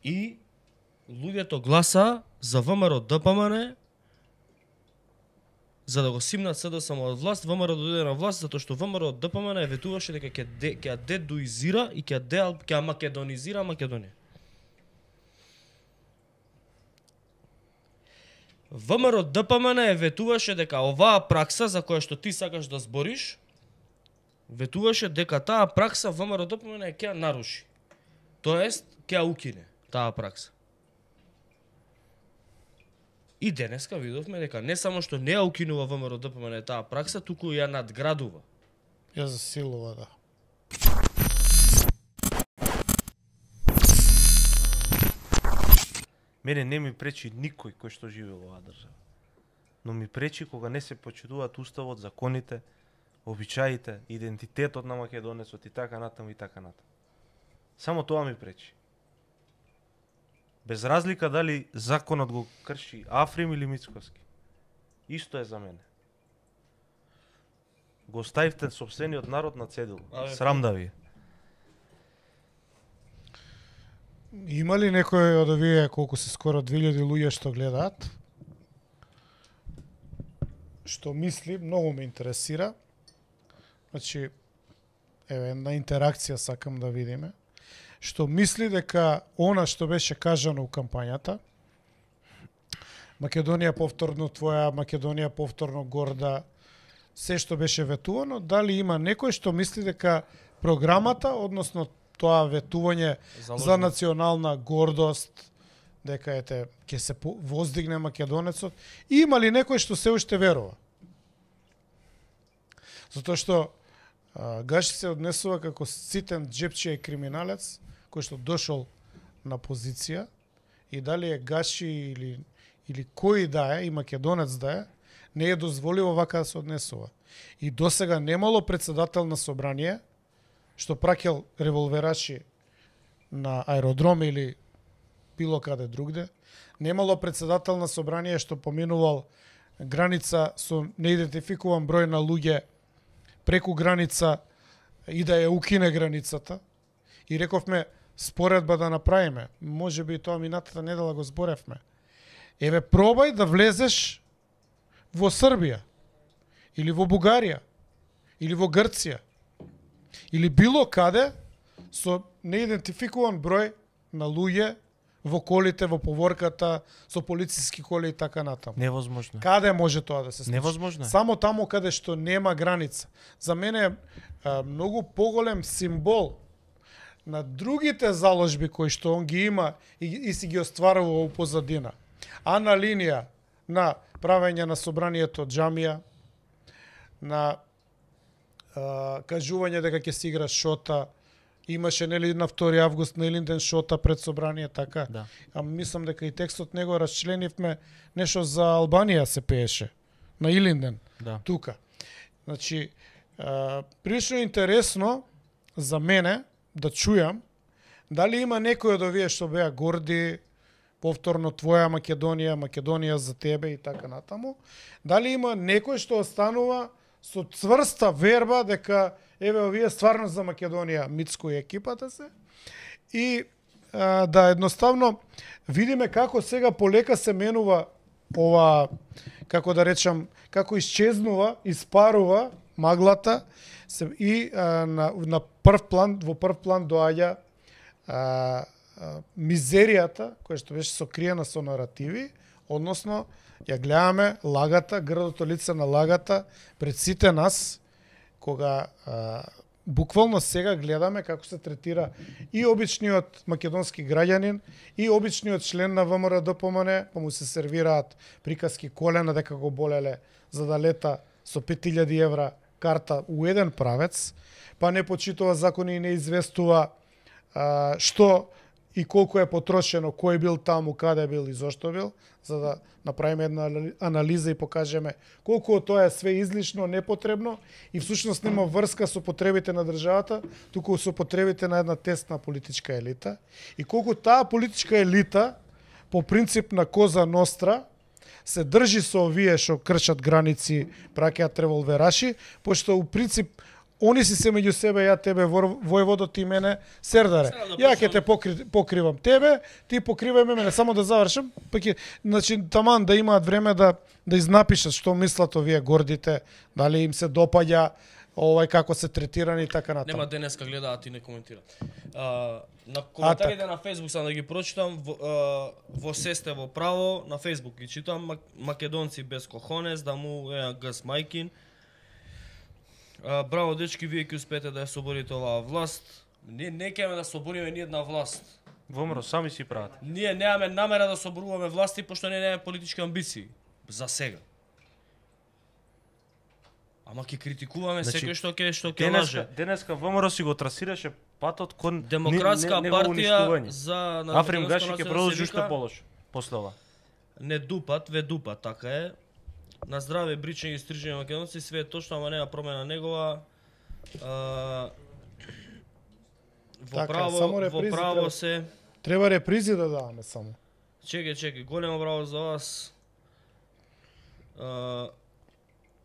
И луѓето гласа за ВМРО ДПМН за да го симнат СДСМ од власт, ВМРО дојде на власт затоа што ВМРО ДПМН ветуваше дека ќе дедуизира и ќе македонизира Македонија. ВМРО ДПМН ветуваше дека оваа пракса за која што ти сакаш да збориш, ветуваше дека таа пракса ВМРО ДПМН ќе наруши. Тоест, ќе укине таа пракса. И денеска видовме дека не само што не ја укинува ВМРО ДПМН таа пракса, туку ја надградува. Ја засилува, да. Мене не ми пречи никој кој што живее во оваа држава. Но ми пречи кога не се почитуваат уставот, законите, обичаите, идентитетот на македонецот и така натаму и така натаму. Само тоа ми пречи. Без разлика дали законот го крши Африм или Мицкоски. Исто е за мене. Го ставивте сопствениот народ на цедил. Срам да ви. Има ли некој од овие колку се скоро 2000 луѓе што гледаат? Што мисли, многу ме интересира. Значи, еве една интеракција сакам да видиме. Што мисли дека она што беше кажано у кампањата, Македонија повторно твоја, Македонија повторно горда, се што беше ветувано, дали има некој што мисли дека програмата, односно тоа ветување за национална гордост, дека ќе се воздигне македонецот, има ли некој што се уште верува? Затоа што Гаши се однесува како ситен джепчија и криминалец, кој што дошол на позиција, и дали е Гаши или кој да е, и македонец да е, не е дозволило вака да се однесува. И досега немало председател на собрание, што праќал револверачи на аеродром или било каде другде, немало председател на собрание што поминувал граница со неидентификуван број на луѓе преку граница и да ја укине границата. И рековме, споредба да направиме. Може би тоа минатата недела го зборевме. Еве, пробај да влезеш во Србија, или во Бугарија, или во Грција, или било каде со неидентификуван број на луѓе во колите, во поворката, со полициски коли и така натаму. Невозможно. Каде може тоа да се случи? Невозможно. Само таму каде што нема граница. За мене е многу поголем символ на другите заложби кои што он ги има и си ги остварува у позадина. А на линија на правење на собранието џамија, на кажување дека ќе се игра шота, имаше нели на 2 август на Илинден шота пред собрание, така. Да. А мислам дека и текстот него расчленивме, нешто за Албанија се пееше на Илинден. Да. Тука. Значи, прилично интересно за мене да чујам дали има некој од овие што беа горди, повторно твоја Македонија, Македонија за тебе и така натаму, дали има некој што останува со цврста верба дека еве овие стварно за Македонија, Мицко и екипата се, и да едноставно видиме како сега полека се менува ова, како да речам, како исчезнува, испарува маглата и на прв план, во прв план доаѓа мизеријата која што беше сокриена со наративи, односно ја гледаме лагата, грдото лице на лагата пред сите нас, кога буквално сега гледаме како се третира и обичниот македонски граѓанин, и обичниот член на ВМРО ДПМН, па му се сервираат приказки колена дека го болеле за да лета со 5000 евра карта у еден правец, па не почитува закони и не известува што и колку е потрошено, кој бил таму, каде бил и зошто бил, за да направиме една анализа и покажеме колку тоа е све излишно, непотребно и всушност нема врска со потребите на државата, туку со потребите на една тесна политичка елита, и колку таа политичка елита по принцип на Коза Ностра се држи со овие што кршат граници, праќаат револвераши, пошто у принцип они си се меѓу себе, ја тебе војводо, ти мене сердаре. Сега да Ја ќе почнам- те покривам тебе, ти покривај мене, само да завршам, па ќе, значи таман да имаат време да изнапишат што мислат овие гордите, дали им се допаѓа како се третирани и така натаму. Нема денеска гледаат и не коментираат. На коментарите така. на Facebook сам да ги прочитам, во се сте во право, на Facebook ги читам, македонци без кохонес, да му гас мајкин. Браво дечки, вие ќе успеете да ја соборите оваа власт. Не ќе да собориме ни една власт. ВМРО сами си прават. Ние немаме намера да соборуваме власти, пошто не немаме политички амбиции. За сега. Ама ќе критикуваме Значи, секој што ќе лаже. Денеска ВМРО си го трасираше патот кон Демократска партија уништување. за Африм Гаши ќе национална продолжи се уште вика, полош после ова. Не дупат, ве дупат, така е. На здраве бричени и стрижени македонци, све е точно, ама нема промена негова. Во Така, право, само во репризи право треба. се. Треба репризи да даваме само. Чекај, големо браво за вас.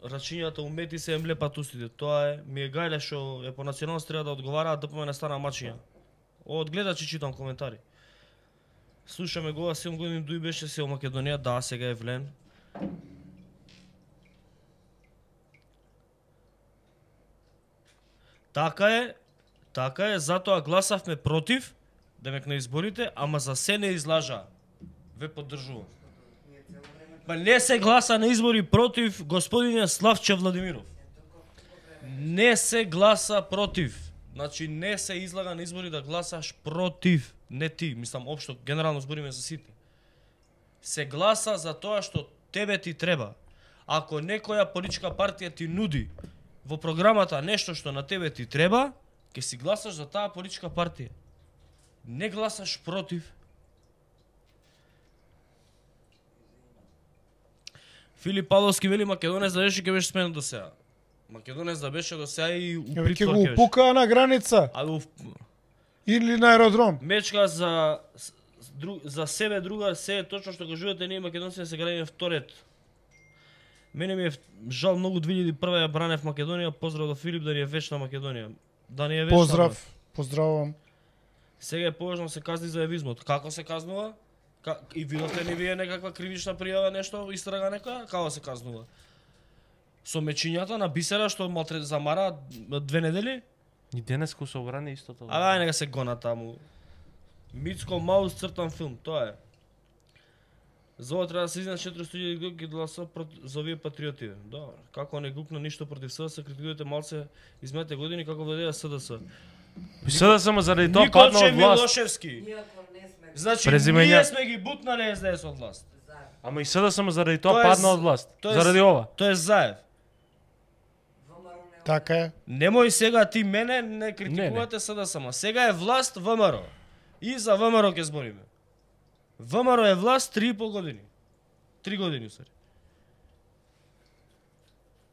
Рачињата умети се емлепат устите. Тоа е, ми е гајле што е по националност треба да одговараат, ДПМН не стана мачиња. Од гледачи читам коментари. Слушаме го, 7 години дуј беше се во Македонија, да, сега е влен. Така е, затоа гласавме против, демек на изборите, ама за се не излажа. Ве поддржувам. Па не се гласа на избори против господине Славче Владимиров. Не се гласа против. Значи не се излага на избори да гласаш против. Не ти, мислам општо, генерално збориме за сите. Се гласа за тоа што тебе ти треба. Ако некоја политичка партија ти нуди во програмата нешто што на тебе ти треба, ќе си гласаш за таа политичка партија. Не гласаш против. Филип Павловски вели Македонец да беше ќе беше сменен до сега. Македонец да беше до сега и у Ќе притвор го ќе беше. упукаа на граница А или на аеродром. мечка за себе друга, се е точно што кажувате, ние македонци се градиме вторет. Мене ми е жал многу 2001 ја бранев Македонија, поздрав до Филип да ни е вечна Македонија. Да ни е вечна. Поздрав, поздравувам. Сега е поважно се казни за евизмот. Како се казнува? И видовте ли вие некаква кривична пријава, нешто, истрага нека? Како се казнува? Со мечињата на бисера што замара 2 недели? И денеска се обрани истото. Ај нека се гона таму. Мицко Маус цртан филм, тоа е. За ова треба да се изнад 400.000 ги гласа за овие патриоти. Да, како не гукна ништо против СДС, критикувате малце измете години како владеа СДС. Сега само заради тоа падна Николче од власт. Милошевски. Значи, Презименја- ние сме ги бутнале СДС од власт. Ама и сега само заради тоа Тоа е падна од власт. тоа е Заради ова. Тоа е Заев. Така е. Немој сега ти мене не критикувате СДС, ама сега е власт ВМРО. И за ВМРО ќе збориме. ВМРО е власт 3,5 години. 3 години, усари.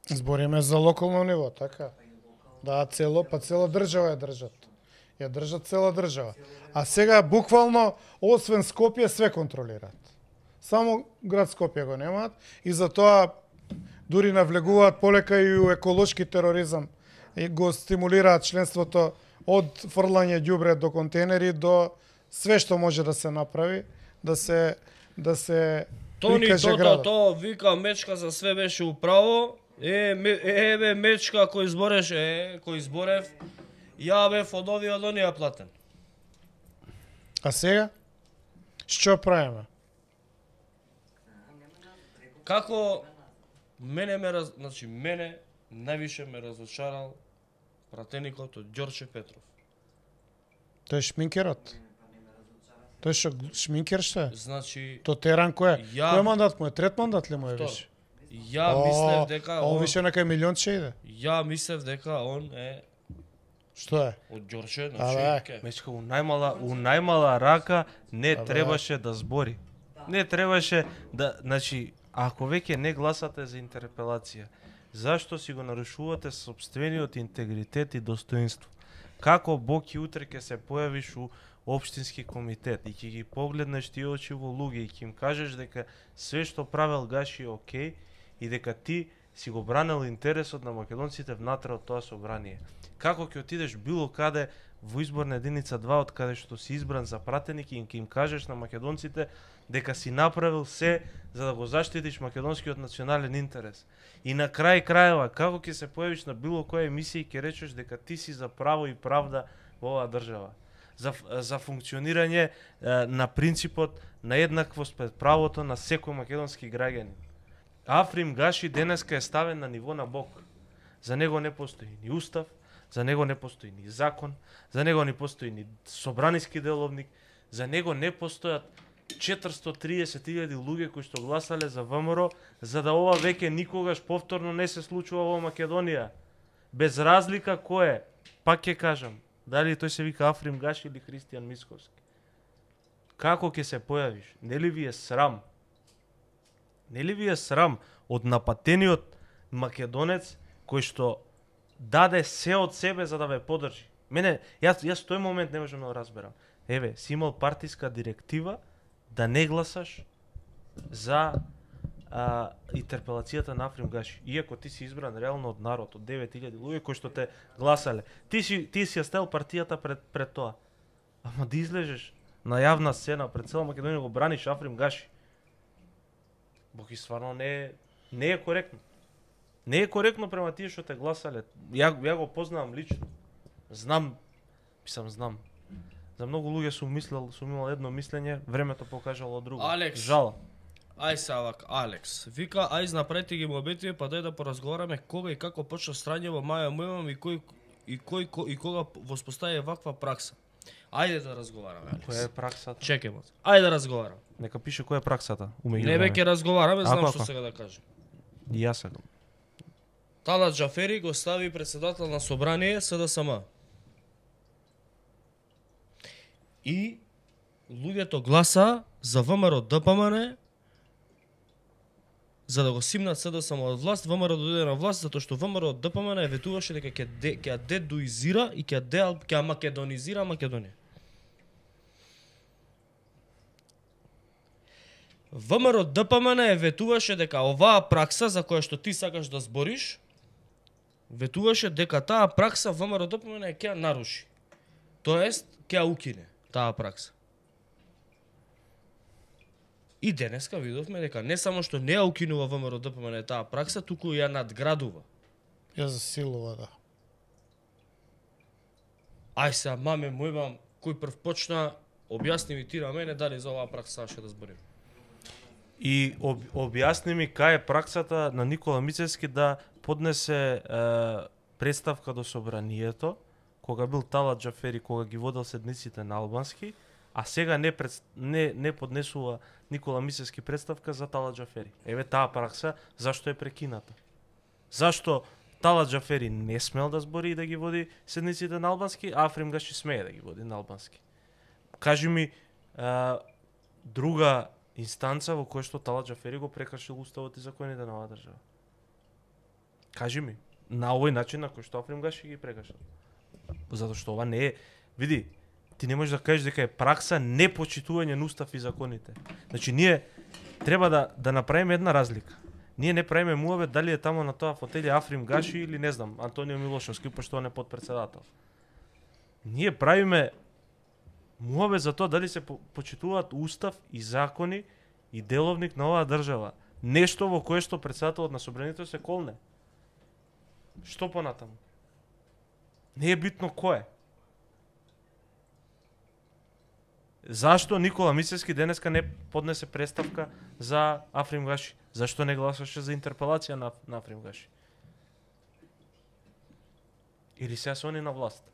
Збориме за локално ниво, така. Да, цела држава ја држат. Ја држат цела држава. А сега буквално освен Скопје све контролираат. Само град Скопје го немаат и затоа дури навлегуваат полека и у еколошки тероризам и го стимулираат членството од фрлање ѓубре до контейнери до све што може да се направи да се Тони прикаже Тото, градот. то вика мечка за све беше управо. Бе мечка кој збореш, кој зборев. Ја бев од онија платен. А сега што правиме? Како мене мене највише ме разочарал пратеникот од Ѓорче Петров. Тој е шминкерот. Тој што шминкер што е? Значи, То теран кој е? Ја- Кој мандат му е? Трет мандат ли му е Втор. више? ја мислев дека он више нека милионче иде. Ја мислев дека он е Што е? од Ѓорче, бе. значи ке. Мечка у најмала рака не требаше да збори. Не требаше да, значи, ако веќе не гласате за интерпелација, зашто си го нарушувате сопствениот интегритет и достоинство? Како Бог и утре ќе се појавиш у општински комитет и ќе ги погледнеш тие очи во луѓе и ќе им кажеш дека све што правел Гаши е окей и дека ти си го бранел интересот на македонците внатре од тоа собрание. Како ќе отидеш било каде во изборна единица 2 од каде што си избран за пратеник и ќе им кажеш на македонците дека си направил се за да го заштитиш македонскиот национален интерес. И на крај крајава, како ќе се појавиш на било која емисија и ќе речеш дека ти си за право и правда во оваа држава. За функционирање на принципот на еднаквост пред правото на секој македонски граѓанин. Африм Гаши денеска е ставен на ниво на Бог. За него не постои ни устав, за него не постои ни закон, за него не постои ни собраниски деловник, за него не постојат 430.000 луѓе кои што гласале за ВМРО, за да ова веќе никогаш повторно не се случува во Македонија. Без разлика кој е, пак ќе кажам, дали тој се вика Африм Гаши или Христијан Мисковски. Како ќе се појавиш? Нели ви е срам? Нели ви е срам од напатениот македонец кој што даде се од себе за да ве поддржи? Јас тој момент не можам да го разберам. Еве, си имал партиска директива да не гласаш за интерпелацијата на Африм Гаши. Иако ти си избран реално од народ, од 9000 луѓе кои што те гласале. Ти си ја стел партијата пред тоа. Ама да излежеш на јавна сцена пред цела Македонија го браниш Африм Гаши. Боги стварно не е коректно. Не е коректно према тие што те гласале. Ја го познавам лично. Знам. За многу луѓе сум имал едно мислење, времето покажало друго. Алекс. Жала. Ај савак, Алекс. Вика, ај направете ги мобетиве, па дај да поразговараме кога и како почна Странјево, Маја Мојмам и кога воспостави ваква пракса. Ајде да разговараме, Алекс. Која е праксата? Чекај мо. Ајде да разговараме. Нека пише која е праксата. Не веќе разговараме, знам Ако? што сега да кажам. И јас сакам. Талат Џафери го стави председател на собрание СДСМ. И луѓето гласа за ВМРО ДПМН за да го симнат СДСМ од власт, ВМРО дојде на власт затоа што ВМРО ДПМН ветуваше дека ќе ја дедуизира и ќе македонизира Македонија. ВМРО ДПМН ветуваше дека оваа пракса за која што ти сакаш да збориш, ветуваше дека таа пракса ВМРО ДПМН ќе ја наруши. Тоест, ќе ја укине таа пракса. И денеска видовме дека не само што не ја укинува ВМРО ДПМН таа пракса, туку ја надградува. Ја засилува, да. Ај се, маме Мојмам, кој прв почна, објасни ми ти на мене дали за оваа пракса сакаше да зборим. И објасни ми кај е праксата на Никола Мицевски да поднесе представка до собранието, кога бил Талат Џафери, кога ги водел седниците на албански, а сега не поднесува Никола Мицевски представка за Талат Џафери. Еве таа пракса, зашто е прекината? Зашто Талат Џафери не смел да збори и да ги води седниците на албански, а Африм Гаши смее да ги води на албански? Кажи ми друга инстанца во која што Талат Џафери го прекршил уставот и законите на оваа држава. Кажи ми, на овој начин на кој што Африм Гаши ги прекршил. Затоа што ова не е, види, ти не можеш да кажеш дека е пракса непочитување на устав и законите. Значи ние треба да направиме една разлика. Ние не правиме муавет дали е тамо на тоа фотеле Африм Гаши или не знам, Антонио Милошевски, пошто он е подпредседател. Ние правиме муавет за тоа дали се почитуваат устав и закони и деловник на оваа држава. Нешто во кое што председателот на собранието се колне. Што понатаму? Не е битно кој е. Зашто Никола Мицевски денеска не поднесе представка за Африм Гаши? Зашто не гласаше за интерпелација на Африм Гаши? Или сега се они на власт?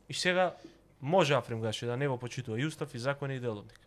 И сега може Африм Гаши да не го почитува и устав и закони и деловник.